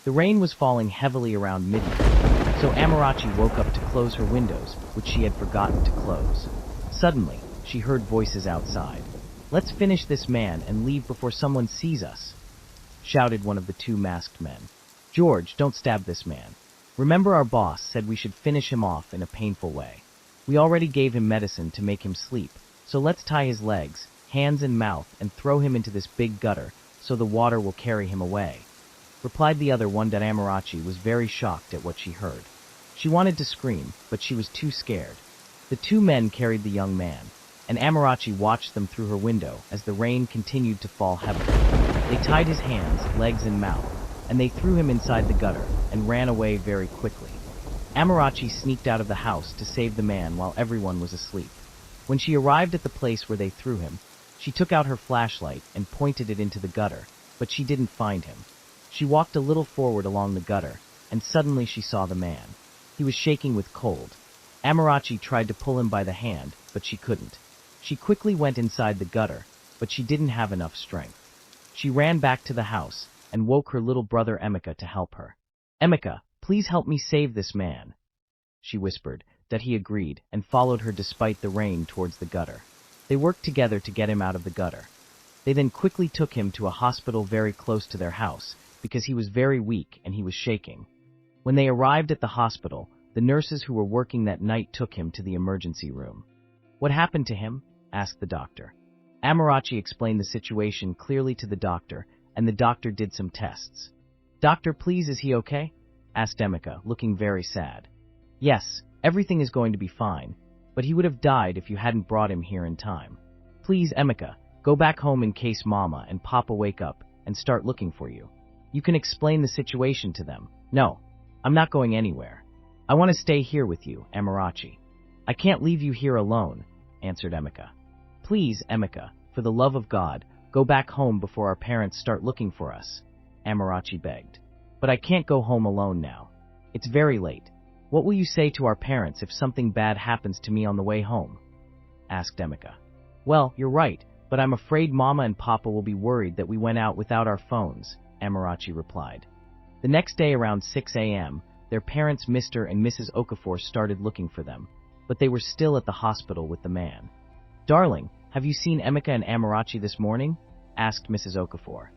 The rain was falling heavily around midnight, so Amarachi woke up to close her windows, which she had forgotten to close. Suddenly, she heard voices outside. "Let's finish this man and leave before someone sees us," shouted one of the two masked men. "George, don't stab this man. Remember our boss said we should finish him off in a painful way. We already gave him medicine to make him sleep, so let's tie his legs, hands and mouth and throw him into this big gutter so the water will carry him away," replied the other one. That Amarachi was very shocked at what she heard. She wanted to scream, but she was too scared. The two men carried the young man, and Amarachi watched them through her window as the rain continued to fall heavily. They tied his hands, legs and mouth, and they threw him inside the gutter and ran away very quickly. Amarachi sneaked out of the house to save the man while everyone was asleep. When she arrived at the place where they threw him, she took out her flashlight and pointed it into the gutter, but she didn't find him. She walked a little forward along the gutter, and suddenly she saw the man. He was shaking with cold. Amarachi tried to pull him by the hand, but she couldn't. She quickly went inside the gutter, but she didn't have enough strength. She ran back to the house and woke her little brother Emeka to help her. "Emeka, please help me save this man," she whispered. That he agreed and followed her despite the rain towards the gutter. They worked together to get him out of the gutter. They then quickly took him to a hospital very close to their house because he was very weak and he was shaking. When they arrived at the hospital, the nurses who were working that night took him to the emergency room. "What happened to him?" asked the doctor. Amarachi explained the situation clearly to the doctor, and the doctor did some tests. "Doctor, please, is he okay?" asked Emeka, looking very sad. "Yes, everything is going to be fine, but he would have died if you hadn't brought him here in time. Please, Emeka, go back home in case Mama and Papa wake up and start looking for you. You can explain the situation to them." "No, I'm not going anywhere. I want to stay here with you, Amarachi." "I can't leave you here alone," answered Emeka. "Please, Emeka, for the love of God, go back home before our parents start looking for us," Amarachi begged. "But I can't go home alone now. It's very late. What will you say to our parents if something bad happens to me on the way home?" asked Emeka. "Well, you're right, but I'm afraid Mama and Papa will be worried that we went out without our phones," Amarachi replied. The next day around 6 a.m., their parents Mr. and Mrs. Okafor started looking for them, but they were still at the hospital with the man. "Darling, have you seen Emeka and Amarachi this morning?" asked Mrs. Okafor.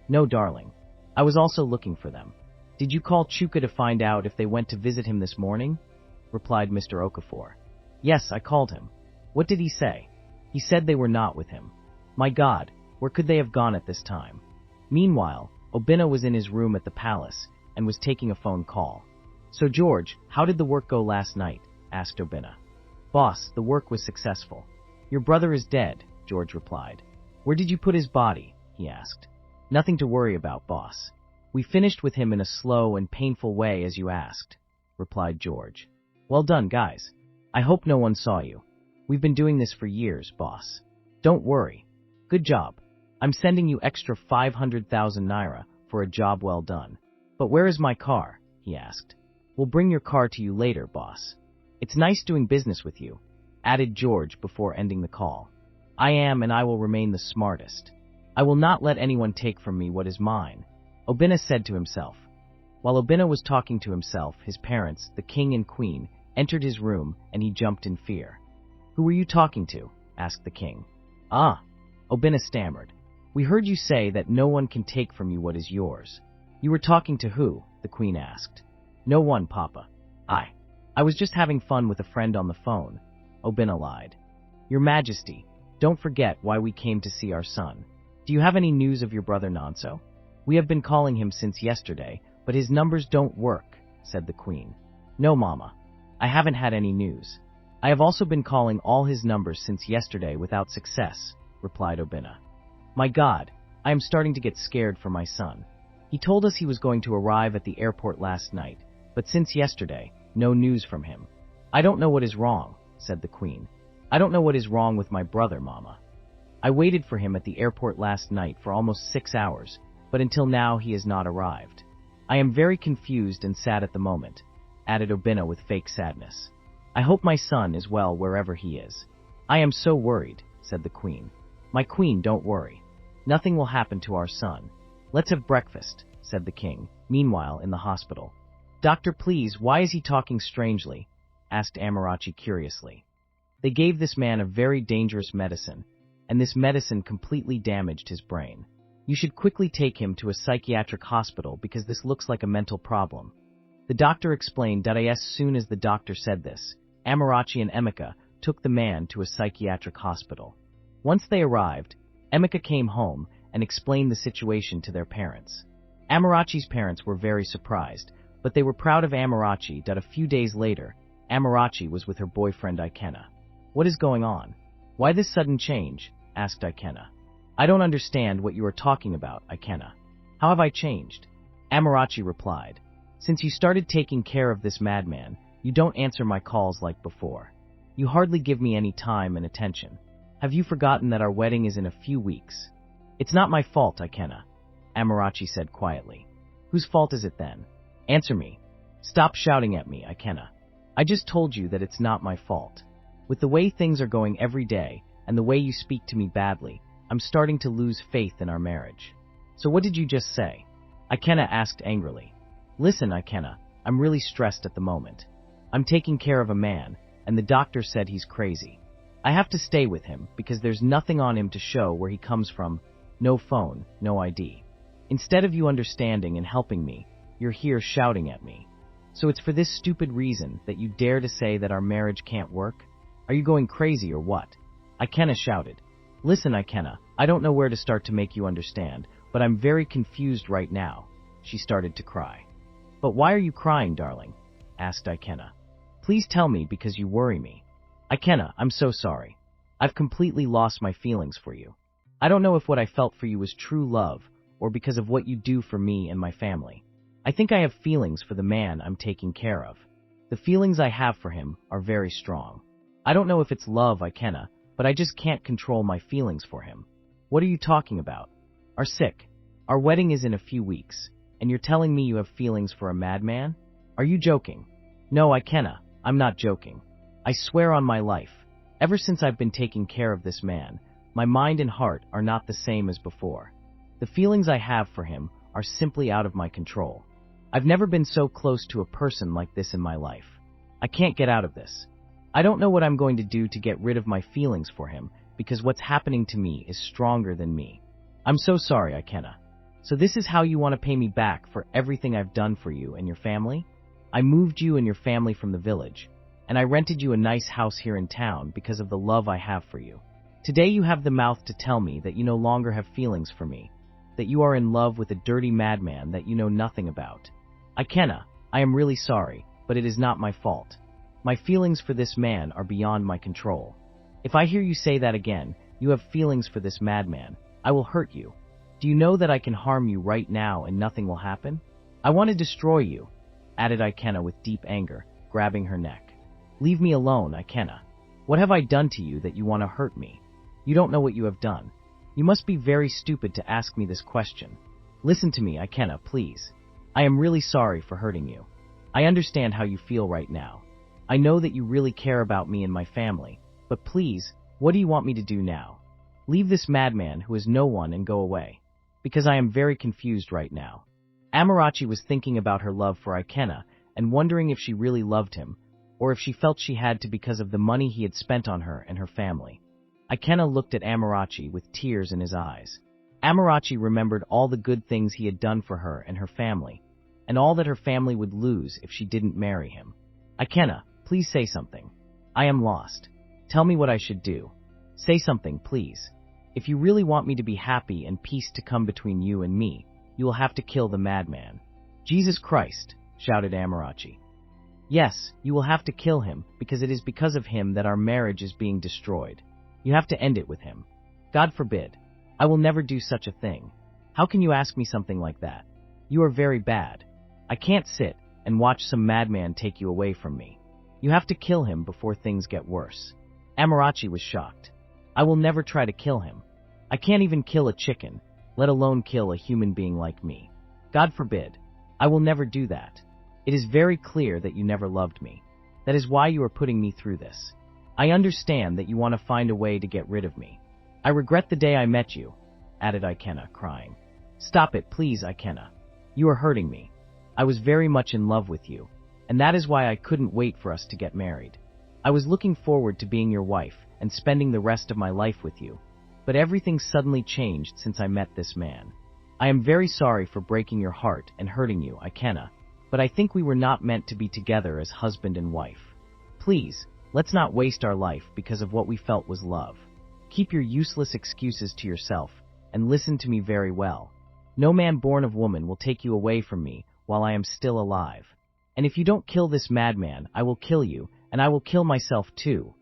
"No, darling. I was also looking for them." "Did you call Chuka to find out if they went to visit him this morning?" replied Mr. Okafor. "Yes, I called him." "What did he say?" "He said they were not with him." "My God, where could they have gone at this time?" Meanwhile, Oena was in his room at the palace and was taking a phone call. "So George, how did the work go last night?" asked Oena. "Boss, the work was successful. Your brother is dead," George replied. "Where did you put his body?" he asked. "Nothing to worry about, boss. We finished with him in a slow and painful way as you asked," replied George. "Well done, guys. I hope no one saw you. We've been doing this for years, boss. Don't worry. Good job. I'm sending you extra 500,000 naira for a job well done. But where is my car?" he asked. "We'll bring your car to you later, boss. It's nice doing business with you," added George before ending the call. "I am and I will remain the smartest. I will not let anyone take from me what is mine," Oena said to himself. While Oena was talking to himself, his parents, the king and queen, entered his room and he jumped in fear. "Who were you talking to?" asked the king. "Ah," Oena stammered. "We heard you say that no one can take from you what is yours." "You were talking to who?" the queen asked. "No one, Papa. I was just having fun with a friend on the phone," Oena lied. "Your Majesty, don't forget why we came to see our son. Do you have any news of your brother Nonso? We have been calling him since yesterday, but his numbers don't work," said the queen. "No, Mama. I haven't had any news. I have also been calling all his numbers since yesterday without success," replied Oena. "My God, I am starting to get scared for my son. He told us he was going to arrive at the airport last night, but since yesterday, no news from him." "I don't know what is wrong," said the queen. "I don't know what is wrong with my brother, Mama. I waited for him at the airport last night for almost 6 hours, but until now he has not arrived. I am very confused and sad at the moment," added Oena with fake sadness. "I hope my son is well wherever he is." "I am so worried," said the queen. "My queen, don't worry. Nothing will happen to our son. Let's have breakfast," said the king, Meanwhile, in the hospital. "Doctor, please, why is he talking strangely?" asked Amarachi curiously. "They gave this man a very dangerous medicine, and this medicine completely damaged his brain. You should quickly take him to a psychiatric hospital because this looks like a mental problem." The doctor explained that as soon as the doctor said this, Amarachi and Emeka took the man to a psychiatric hospital. Once they arrived, Emeka came home and explained the situation to their parents. Amarachi's parents were very surprised, but they were proud of Amarachi that a few days later, Amarachi was with her boyfriend Ikenna. "What is going on? Why this sudden change?" asked Ikenna. "I don't understand what you are talking about, Ikenna. How have I changed?" Amarachi replied, "Since you started taking care of this madman, you don't answer my calls like before. You hardly give me any time and attention. Have you forgotten that our wedding is in a few weeks?" "It's not my fault, Ikenna," Amarachi said quietly. "Whose fault is it then? Answer me. Stop shouting at me, Ikenna. I just told you that it's not my fault. With the way things are going every day, and the way you speak to me badly, I'm starting to lose faith in our marriage." "So what did you just say?" Ikenna asked angrily. "Listen, Ikenna, I'm really stressed at the moment. I'm taking care of a man, and the doctor said he's crazy. I have to stay with him because there's nothing on him to show where he comes from, no phone, no ID. Instead of you understanding and helping me, you're here shouting at me. So it's for this stupid reason that you dare to say that our marriage can't work? Are you going crazy or what?" Ikenna shouted. "Listen, Ikenna, I don't know where to start to make you understand, but I'm very confused right now." She started to cry. "But why are you crying, darling?" asked Ikenna. "Please tell me because you worry me." "Ikenna, I'm so sorry. I've completely lost my feelings for you. I don't know if what I felt for you was true love or because of what you do for me and my family. I think I have feelings for the man I'm taking care of. The feelings I have for him are very strong. I don't know if it's love, Ikenna, but I just can't control my feelings for him." "What are you talking about?" "Are sick. Our wedding is in a few weeks, and you're telling me you have feelings for a madman? Are you joking?" "No, Ikenna, I'm not joking. I swear on my life, ever since I've been taking care of this man, my mind and heart are not the same as before. The feelings I have for him are simply out of my control. I've never been so close to a person like this in my life. I can't get out of this. I don't know what I'm going to do to get rid of my feelings for him because what's happening to me is stronger than me. I'm so sorry, Ikenna. So this is how you want to pay me back for everything I've done for you and your family? I moved you and your family from the village, and I rented you a nice house here in town because of the love I have for you. Today you have the mouth to tell me that you no longer have feelings for me, that you are in love with a dirty madman that you know nothing about. Ikenna, I am really sorry, but it is not my fault. My feelings for this man are beyond my control. If I hear you say that again, you have feelings for this madman, I will hurt you. Do you know that I can harm you right now and nothing will happen? I want to destroy you," added Ikenna with deep anger, grabbing her neck. "Leave me alone, Ikenna. What have I done to you that you want to hurt me? You don't know what you have done. You must be very stupid to ask me this question. Listen to me, Ikenna, please. I am really sorry for hurting you. I understand how you feel right now. I know that you really care about me and my family, but please, what do you want me to do now? Leave this madman who is no one and go away, because I am very confused right now." Amarachi was thinking about her love for Ikenna and wondering if she really loved him, or if she felt she had to because of the money he had spent on her and her family. Ikenna looked at Amarachi with tears in his eyes. Amarachi remembered all the good things he had done for her and her family, and all that her family would lose if she didn't marry him. "Ikenna, please say something. I am lost. Tell me what I should do. Say something, please. If you really want me to be happy and peace to come between you and me, you will have to kill the madman." "Jesus Christ!" shouted Amarachi. "Yes, you will have to kill him because it is because of him that our marriage is being destroyed. You have to end it with him. God forbid. I will never do such a thing. How can you ask me something like that? You are very bad. I can't sit and watch some madman take you away from me. You have to kill him before things get worse." Amarachi was shocked. "I will never try to kill him. I can't even kill a chicken, let alone kill a human being like me. God forbid. I will never do that. It is very clear that you never loved me. That is why you are putting me through this. I understand that you want to find a way to get rid of me. I regret the day I met you," added Ikenna, crying. "Stop it, please, Ikenna. You are hurting me. I was very much in love with you, and that is why I couldn't wait for us to get married. I was looking forward to being your wife and spending the rest of my life with you, but everything suddenly changed since I met this man. I am very sorry for breaking your heart and hurting you, Ikenna, but I think we were not meant to be together as husband and wife. Please, let's not waste our life because of what we felt was love. Keep your useless excuses to yourself and listen to me very well. No man born of woman will take you away from me while I am still alive. And if you don't kill this madman, I will kill you, and I will kill myself too,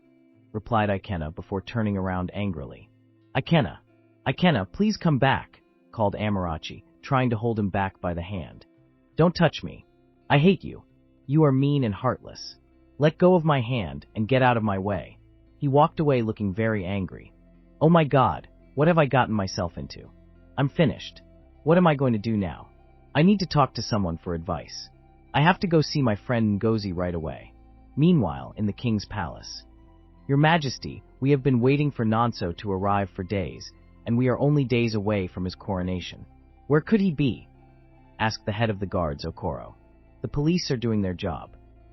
replied Ikenna before turning around angrily. Ikenna, please come back, called Amarachi, trying to hold him back by the hand. Don't touch me. I hate you. You are mean and heartless. Let go of my hand and get out of my way. He walked away looking very angry. Oh my God, what have I gotten myself into? I'm finished. What am I going to do now? I need to talk to someone for advice. I have to go see my friend Ngozi right away. Meanwhile, in the king's palace. Your Majesty, we have been waiting for Nonso to arrive for days, and we are only days away from his coronation. Where could he be? Asked the head of the guards, Okoro. The police are doing their job.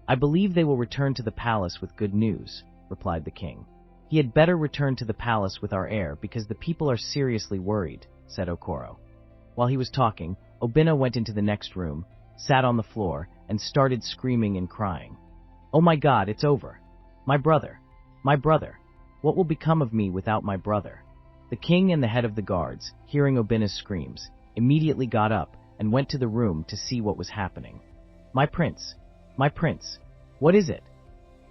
I believe they will return to the palace with good news, replied the king. He had better return to the palace with our heir because the people are seriously worried, said Okoro. While he was talking, Oena went into the next room, sat on the floor, and started screaming and crying. Oh my God, it's over. My brother. My brother. What will become of me without my brother? The king and the head of the guards, hearing Obena's screams, immediately got up and went to the room to see what was happening. My prince, what is it?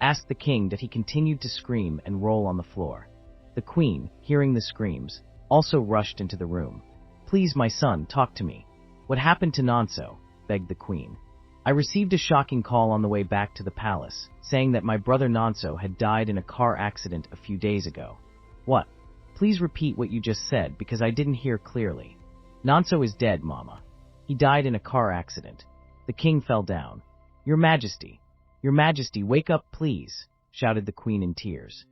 Asked the king that he continued to scream and roll on the floor. The queen, hearing the screams, also rushed into the room. Please, my son, talk to me. What happened to Nonso? Begged the queen. I received a shocking call on the way back to the palace, saying that my brother Nonso had died in a car accident a few days ago. What? Please repeat what you just said because I didn't hear clearly. Nonso is dead, Mama. He died in a car accident. The king fell down. Your Majesty, wake up, please, shouted the queen in tears.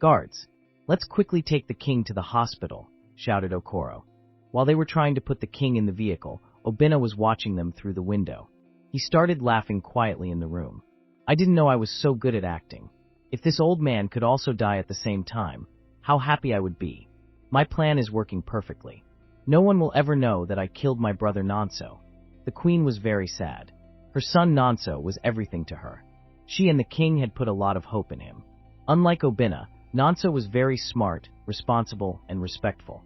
Guards, let's quickly take the king to the hospital, shouted Okoro. While they were trying to put the king in the vehicle, Oena was watching them through the window. He started laughing quietly in the room. I didn't know I was so good at acting. If this old man could also die at the same time, how happy I would be. My plan is working perfectly. No one will ever know that I killed my brother Nonso. The queen was very sad. Her son Nonso was everything to her. She and the king had put a lot of hope in him. Unlike Oena, Nonso was very smart, responsible, and respectful.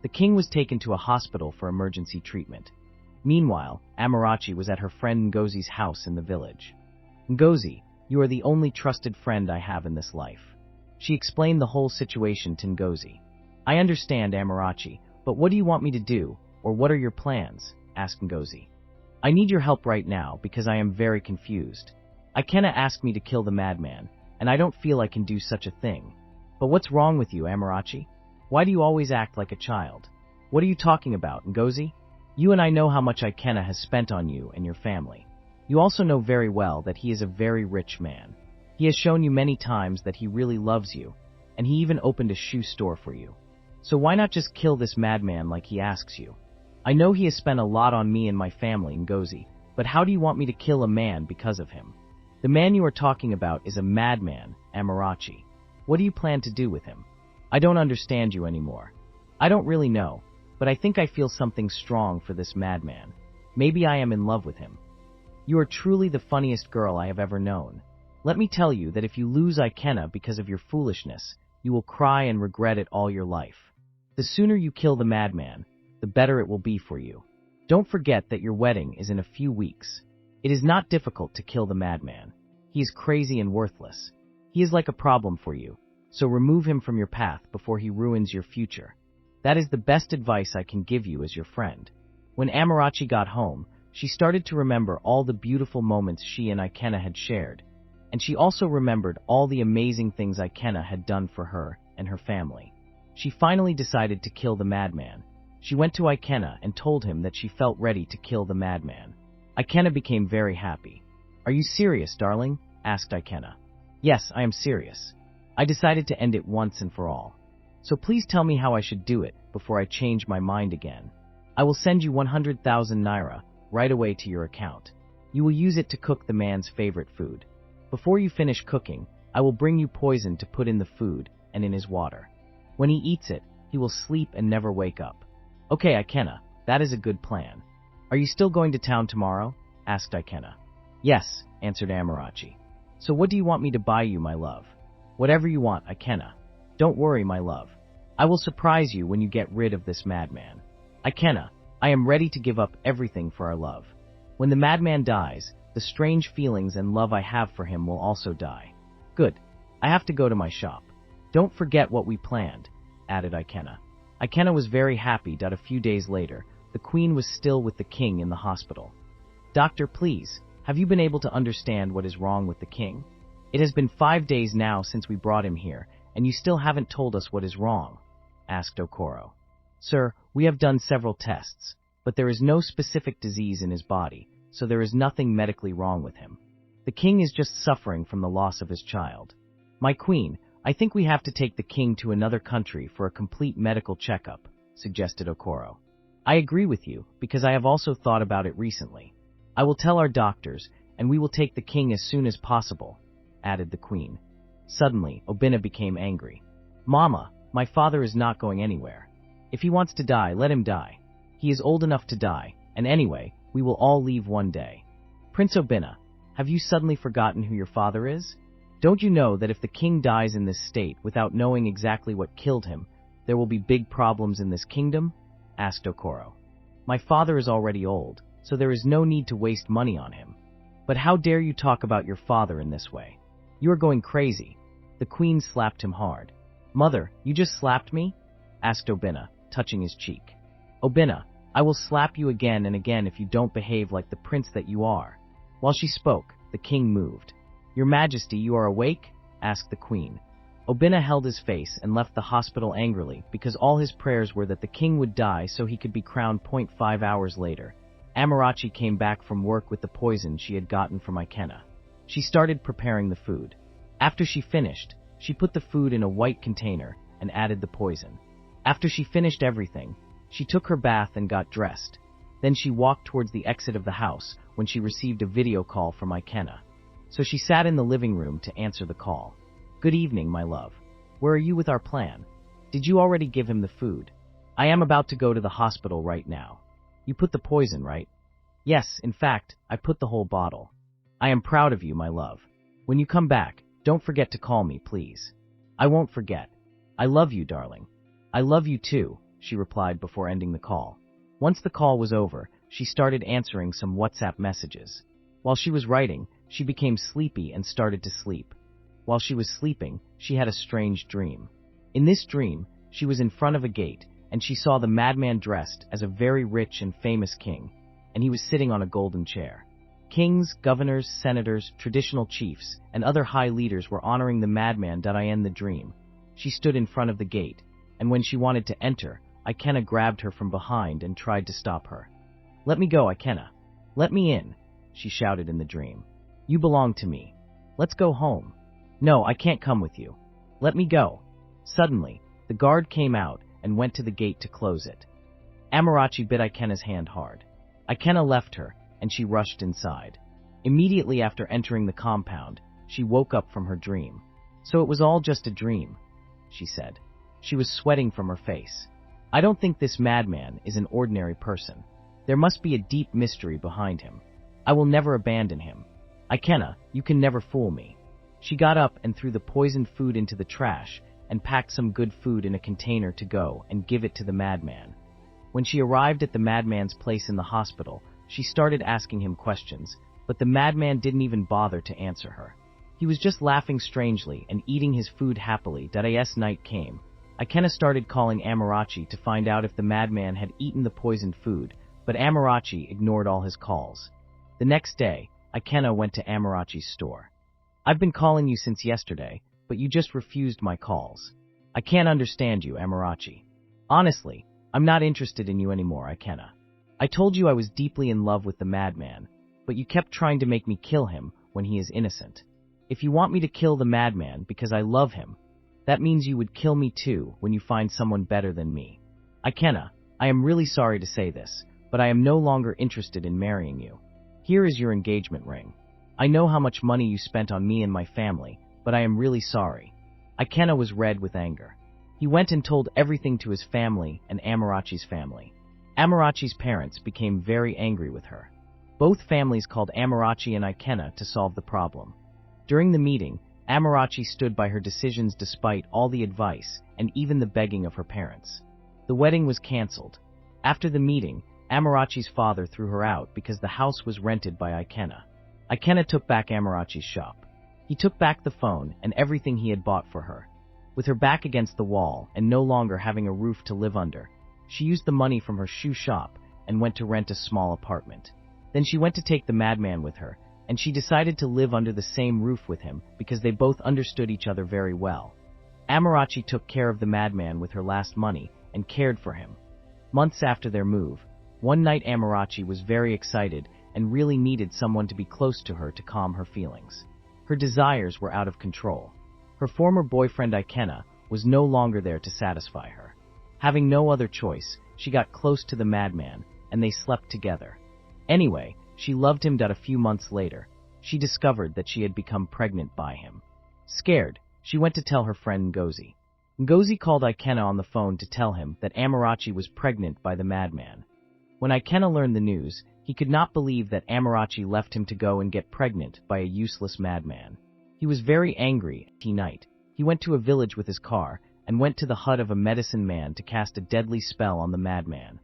The king was taken to a hospital for emergency treatment. Meanwhile, Amarachi was at her friend Ngozi's house in the village. Ngozi, you are the only trusted friend I have in this life. She explained the whole situation to Ngozi. I understand, Amarachi, but what do you want me to do, or what are your plans? Asked Ngozi. I need your help right now because I am very confused. Ikenna asked me to kill the madman, and I don't feel I can do such a thing. But what's wrong with you, Amarachi? Why do you always act like a child? What are you talking about, Ngozi? You and I know how much Ikenna has spent on you and your family. You also know very well that he is a very rich man. He has shown you many times that he really loves you, and he even opened a shoe store for you. So why not just kill this madman like he asks you? I know he has spent a lot on me and my family, Ngozi, but how do you want me to kill a man because of him? The man you are talking about is a madman, Amarachi. What do you plan to do with him? I don't understand you anymore. I don't really know, but I think I feel something strong for this madman. Maybe I am in love with him. You are truly the funniest girl I have ever known. Let me tell you that if you lose Ikenna because of your foolishness, you will cry and regret it all your life. The sooner you kill the madman, the better it will be for you. Don't forget that your wedding is in a few weeks. It is not difficult to kill the madman. He is crazy and worthless. He is like a problem for you, so remove him from your path before he ruins your future. That is the best advice I can give you as your friend. When Amarachi got home, she started to remember all the beautiful moments she and Ikenna had shared, and she also remembered all the amazing things Ikenna had done for her and her family. She finally decided to kill the madman. She went to Ikenna and told him that she felt ready to kill the madman. Ikenna became very happy. Are you serious, darling? Asked Ikenna. Yes, I am serious. I decided to end it once and for all. So please tell me how I should do it before I change my mind again. I will send you 100,000 naira right away to your account. You will use it to cook the man's favorite food. Before you finish cooking, I will bring you poison to put in the food and in his water. When he eats it, he will sleep and never wake up. Okay, Ikenna, that is a good plan. Are you still going to town tomorrow? Asked Ikenna. Yes, answered Amarachi. So what do you want me to buy you, my love? Whatever you want, Ikenna. Don't worry, my love. I will surprise you when you get rid of this madman. Ikenna, I am ready to give up everything for our love. When the madman dies, the strange feelings and love I have for him will also die. Good. I have to go to my shop. Don't forget what we planned, added Ikenna. Ikenna was very happy that a few days later, the queen was still with the king in the hospital. Doctor, please, have you been able to understand what is wrong with the king? It has been 5 days now since we brought him here, and you still haven't told us what is wrong, asked Okoro. Sir, we have done several tests, but there is no specific disease in his body, so there is nothing medically wrong with him. The king is just suffering from the loss of his child. My queen, I think we have to take the king to another country for a complete medical checkup, suggested Okoro. I agree with you, because I have also thought about it recently. I will tell our doctors, and we will take the king as soon as possible, added the queen. Suddenly, Oena became angry. Mama, my father is not going anywhere. If he wants to die, let him die. He is old enough to die, and anyway, we will all leave one day. Prince Oena, have you suddenly forgotten who your father is? Don't you know that if the king dies in this state without knowing exactly what killed him, there will be big problems in this kingdom? Asked Okoro. My father is already old, so there is no need to waste money on him. But how dare you talk about your father in this way? You are going crazy. The queen slapped him hard. Mother, you just slapped me? Asked Oena, touching his cheek. Oena, I will slap you again and again if you don't behave like the prince that you are. While she spoke, the king moved. Your Majesty, you are awake? Asked the queen. Oena held his face and left the hospital angrily because all his prayers were that the king would die so he could be crowned. 5 hours later, Amarachi came back from work with the poison she had gotten from Ikenna. She started preparing the food. After she finished, she put the food in a white container and added the poison. After she finished everything, she took her bath and got dressed. Then she walked towards the exit of the house when she received a video call from Ikenna. So she sat in the living room to answer the call. Good evening, my love. Where are you with our plan? Did you already give him the food? I am about to go to the hospital right now. You put the poison, right? Yes, in fact, I put the whole bottle. I am proud of you, my love. When you come back, don't forget to call me, please. I won't forget. I love you, darling. I love you too, she replied before ending the call. Once the call was over, she started answering some WhatsApp messages. While she was writing, she became sleepy and started to sleep. While she was sleeping, she had a strange dream. In this dream, she was in front of a gate, and she saw the madman dressed as a very rich and famous king, and he was sitting on a golden chair. Kings, governors, senators, traditional chiefs, and other high leaders were honoring the madman that I end the dream. She stood in front of the gate, and when she wanted to enter, Ikenna grabbed her from behind and tried to stop her. Let me go, Ikenna. Let me in, she shouted in the dream. You belong to me. Let's go home. No, I can't come with you. Let me go. Suddenly, the guard came out and went to the gate to close it. Amarachi bit Ikenna's hand hard. Ikenna left her, and she rushed inside. Immediately after entering the compound, she woke up from her dream. So it was all just a dream, she said. She was sweating from her face. I don't think this madman is an ordinary person. There must be a deep mystery behind him. I will never abandon him. Ikenna, you can never fool me. She got up and threw the poisoned food into the trash and packed some good food in a container to go and give it to the madman. When she arrived at the madman's place in the hospital, she started asking him questions, but the madman didn't even bother to answer her. He was just laughing strangely and eating his food happily. As night came, Ikenna started calling Amarachi to find out if the madman had eaten the poisoned food, but Amarachi ignored all his calls. The next day, Ikenna went to Amarachi's store. I've been calling you since yesterday, but you just refused my calls. I can't understand you, Amarachi. Honestly, I'm not interested in you anymore, Ikenna. I told you I was deeply in love with the madman, but you kept trying to make me kill him when he is innocent. If you want me to kill the madman because I love him, that means you would kill me too when you find someone better than me. Ikenna, I am really sorry to say this, but I am no longer interested in marrying you. Here is your engagement ring. I know how much money you spent on me and my family, but I am really sorry." Ikenna was red with anger. He went and told everything to his family and Amarachi's family. Amarachi's parents became very angry with her. Both families called Amarachi and Ikenna to solve the problem. During the meeting, Amarachi stood by her decisions despite all the advice and even the begging of her parents. The wedding was cancelled. After the meeting, Amarachi's father threw her out because the house was rented by Ikenna. Ikenna took back Amarachi's shop. He took back the phone and everything he had bought for her. With her back against the wall and no longer having a roof to live under, she used the money from her shoe shop and went to rent a small apartment. Then she went to take the madman with her, and she decided to live under the same roof with him because they both understood each other very well. Amarachi took care of the madman with her last money and cared for him. Months after their move, one night Amarachi was very excited and really needed someone to be close to her to calm her feelings. Her desires were out of control. Her former boyfriend Ikenna was no longer there to satisfy her. Having no other choice, she got close to the madman, and they slept together. Anyway, she loved him. A few months later, she discovered that she had become pregnant by him. Scared, she went to tell her friend Ngozi. Ngozi called Ikenna on the phone to tell him that Amarachi was pregnant by the madman. When Ikenna learned the news, he could not believe that Amarachi left him to go and get pregnant by a useless madman. He was very angry. That night, he went to a village with his car and went to the hut of a medicine man to cast a deadly spell on the madman.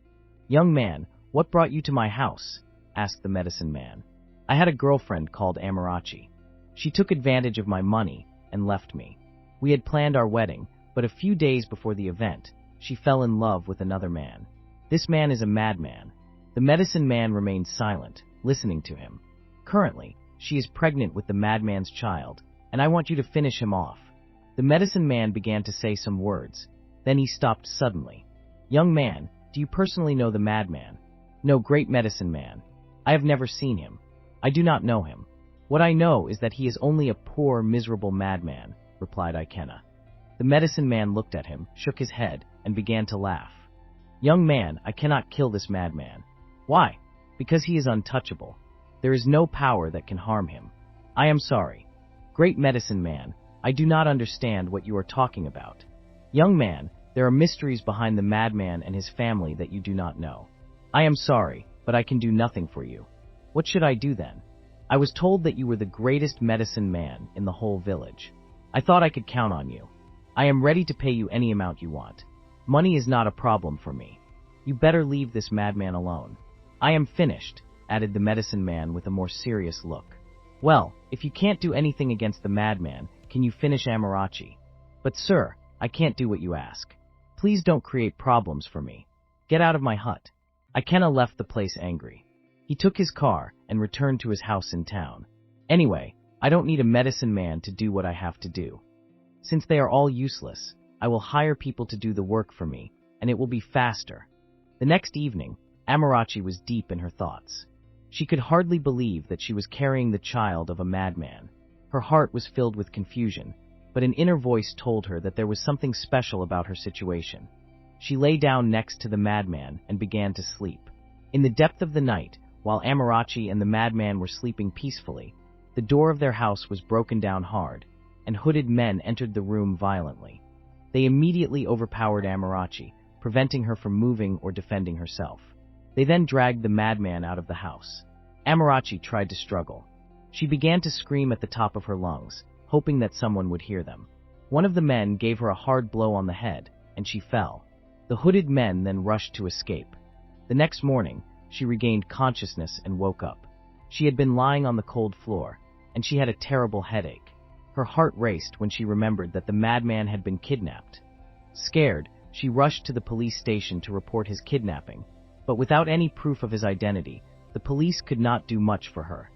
"Young man, what brought you to my house?" asked the medicine man. "I had a girlfriend called Amarachi. She took advantage of my money and left me. We had planned our wedding, but a few days before the event, she fell in love with another man. This man is a madman." The medicine man remained silent, listening to him. "Currently, she is pregnant with the madman's child, and I want you to finish him off." The medicine man began to say some words. Then he stopped suddenly. "Young man, do you personally know the madman?" "No, great medicine man. I have never seen him. I do not know him. What I know is that he is only a poor, miserable madman," replied Ikenna. The medicine man looked at him, shook his head, and began to laugh. "Young man, I cannot kill this madman." "Why?" "Because he is untouchable. There is no power that can harm him." "I am sorry. Great medicine man, I do not understand what you are talking about." "Young man, there are mysteries behind the madman and his family that you do not know." "I am sorry, but I can do nothing for you." "What should I do then?" "I was told that you were the greatest medicine man in the whole village. I thought I could count on you. I am ready to pay you any amount you want. Money is not a problem for me. You better leave this madman alone." "I am finished," added the medicine man with a more serious look. "Well, if you can't do anything against the madman, can you finish Amarachi?" "But sir, I can't do what you ask. Please don't create problems for me. Get out of my hut." Ikenna left the place angry. He took his car and returned to his house in town. "Anyway, I don't need a medicine man to do what I have to do. Since they are all useless, I will hire people to do the work for me, and it will be faster." The next evening, Amarachi was deep in her thoughts. She could hardly believe that she was carrying the child of a madman. Her heart was filled with confusion, but an inner voice told her that there was something special about her situation. She lay down next to the madman and began to sleep. In the depth of the night, while Amarachi and the madman were sleeping peacefully, the door of their house was broken down hard, and hooded men entered the room violently. They immediately overpowered Amarachi, preventing her from moving or defending herself. They then dragged the madman out of the house. Amarachi tried to struggle. She began to scream at the top of her lungs, hoping that someone would hear them. One of the men gave her a hard blow on the head, and she fell. The hooded men then rushed to escape. The next morning, she regained consciousness and woke up. She had been lying on the cold floor, and she had a terrible headache. Her heart raced when she remembered that the madman had been kidnapped. Scared, she rushed to the police station to report his kidnapping, but without any proof of his identity, the police could not do much for her.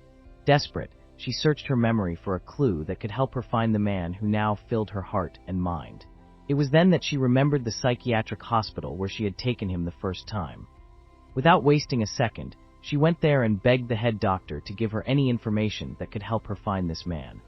Desperate, she searched her memory for a clue that could help her find the man who now filled her heart and mind. It was then that she remembered the psychiatric hospital where she had taken him the first time. Without wasting a second, she went there and begged the head doctor to give her any information that could help her find this man.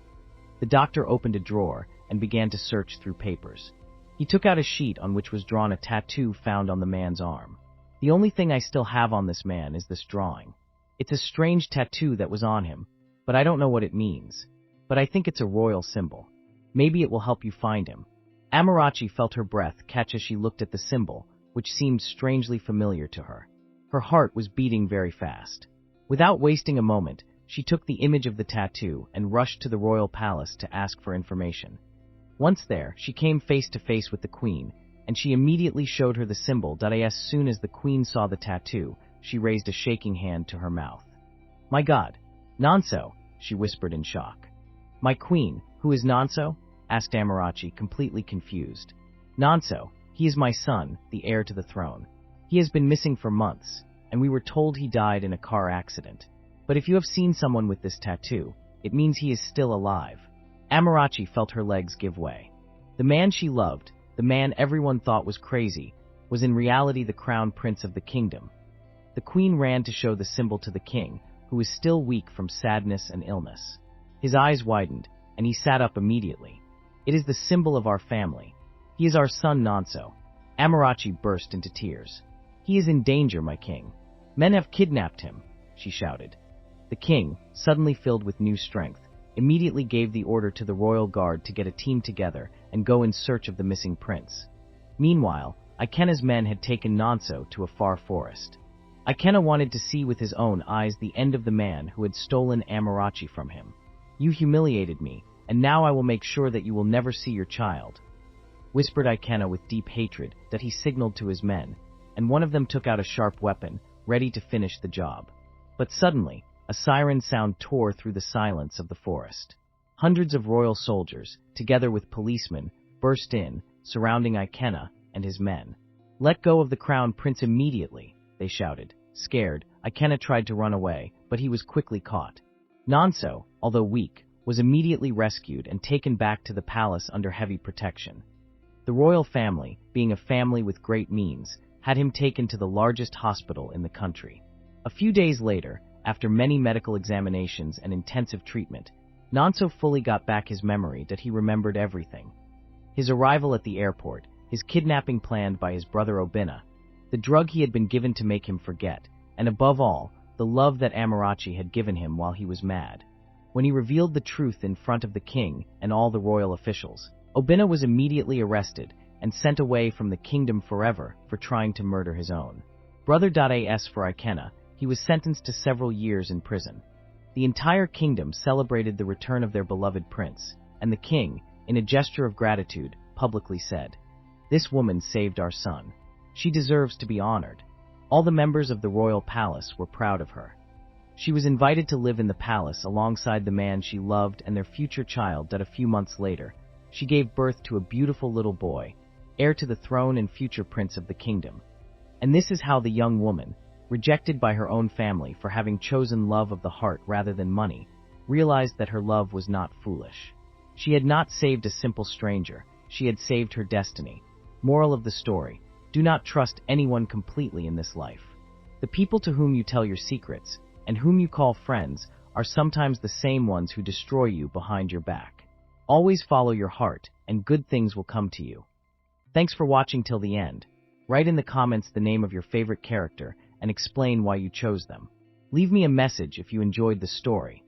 The doctor opened a drawer and began to search through papers. He took out a sheet on which was drawn a tattoo found on the man's arm. "The only thing I still have on this man is this drawing. It's a strange tattoo that was on him, but I don't know what it means. But I think it's a royal symbol. Maybe it will help you find him." Amarachi felt her breath catch as she looked at the symbol, which seemed strangely familiar to her. Her heart was beating very fast. Without wasting a moment, she took the image of the tattoo and rushed to the royal palace to ask for information. Once there, she came face to face with the queen, and she immediately showed her the symbol. As soon as the queen saw the tattoo, she raised a shaking hand to her mouth. "My God, Nonso," she whispered in shock. "My queen, who is Nonso?" asked Amarachi, completely confused. "Nonso, he is my son, the heir to the throne. He has been missing for months, and we were told he died in a car accident. But if you have seen someone with this tattoo, it means he is still alive." Amarachi felt her legs give way. The man she loved, the man everyone thought was crazy, was in reality the crown prince of the kingdom. The queen ran to show the symbol to the king, who was still weak from sadness and illness. His eyes widened, and he sat up immediately. "It is the symbol of our family. He is our son Nonso." Amarachi burst into tears. "He is in danger, my king. Men have kidnapped him," she shouted. The king, suddenly filled with new strength, immediately gave the order to the royal guard to get a team together and go in search of the missing prince. Meanwhile, Ikenna's men had taken Nonso to a far forest. Ikenna wanted to see with his own eyes the end of the man who had stolen Amarachi from him. "You humiliated me, and now I will make sure that you will never see your child," whispered Ikenna with deep hatred that he signaled to his men, and one of them took out a sharp weapon, ready to finish the job. But suddenly, a siren sound tore through the silence of the forest. Hundreds of royal soldiers, together with policemen, burst in, surrounding Ikenna and his men. "Let go of the crown prince immediately," they shouted. Scared, Ikenna tried to run away, but he was quickly caught. Nonso, although weak, was immediately rescued and taken back to the palace under heavy protection. The royal family, being a family with great means, had him taken to the largest hospital in the country. A few days later, after many medical examinations and intensive treatment, Nonso fully got back his memory that he remembered everything. His arrival at the airport, his kidnapping planned by his brother Oena, the drug he had been given to make him forget, and above all, the love that Amarachi had given him while he was mad. When he revealed the truth in front of the king and all the royal officials, Oena was immediately arrested and sent away from the kingdom forever for trying to murder his own brother. As for Ikenna, he was sentenced to several years in prison. The entire kingdom celebrated the return of their beloved prince, and the king, in a gesture of gratitude, publicly said, "This woman saved our son. She deserves to be honored." All the members of the royal palace were proud of her. She was invited to live in the palace alongside the man she loved and their future child. A few months later, she gave birth to a beautiful little boy, heir to the throne and future prince of the kingdom. And this is how the young woman, rejected by her own family for having chosen love of the heart rather than money, realized that her love was not foolish. She had not saved a simple stranger, she had saved her destiny. Moral of the story: do not trust anyone completely in this life. The people to whom you tell your secrets, and whom you call friends, are sometimes the same ones who destroy you behind your back. Always follow your heart, and good things will come to you. Thanks for watching till the end. Write in the comments the name of your favorite character and explain why you chose them. Leave me a message if you enjoyed the story.